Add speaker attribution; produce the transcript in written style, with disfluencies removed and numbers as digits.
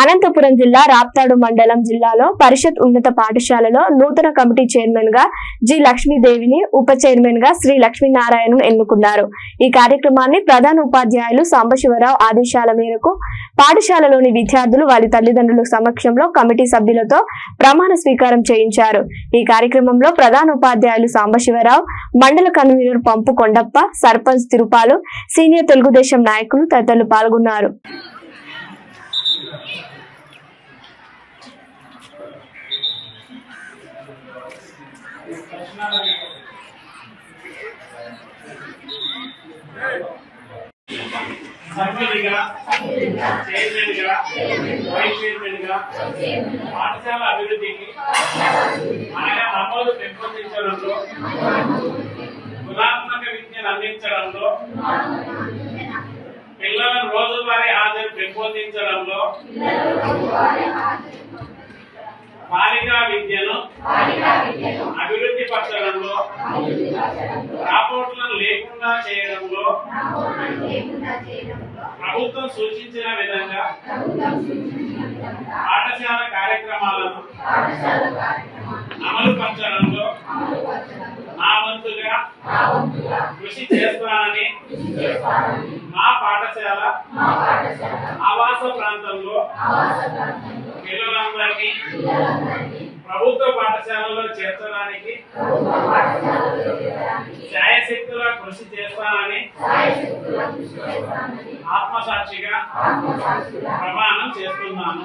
Speaker 1: అనంతపురం జిల్లా రాప్తాడు మండలం జిల్లాలో పరిషత్ ఉన్నత పాఠశాలలో నూతన కమిటీ చైర్మన్ గా జి లక్ష్మీదేవిని, ఉప చైర్మన్ గా శ్రీ లక్ష్మీనారాయణను ఎన్నుకున్నారు. ఈ కార్యక్రమాన్ని ప్రధాన ఉపాధ్యాయులు సాంబశివరావు ఆదేశాల మేరకు పాఠశాలలోని విద్యార్థులు వారి తల్లిదండ్రుల సమక్షంలో కమిటీ సభ్యులతో ప్రమాణ స్వీకారం చేయించారు. ఈ కార్యక్రమంలో ప్రధాన ఉపాధ్యాయులు సాంబశివరావు, మండల కన్వీనర్ పంపు కొండప్ప, సర్పంచ్ తిరుపాలు, సీనియర్ తెలుగుదేశం నాయకులు తదితరులు పాల్గొన్నారు.
Speaker 2: పాఠశాల అభివృద్ధికి ఆయన నమోదు పెంపొందించడంలో, గుణాత్మక విద్యను అందించడంలో, పిల్లల రోజువారీ హాజరు పెంపొందించడంలో, బాలికా విద్యను అభివృద్ధి పరచడంలో, రాపోర్ట్లను లేకుండా చేయడంలో ప్రభుత్వం సూచించిన విధంగా పాఠశాల కార్యక్రమాలను అమలు పరచడంలో నా వంతుగా కృషి చేస్తానని మా పాఠశాల ఆవాస ప్రాంతంలో పిల్లలందరినీ ప్రభుత్వ పాఠశాలలో చేర్చడానికి శాయశక్తులా కృషి చేస్తానని ఆత్మసాక్షిగా ప్రమాణం చేస్తున్నాను.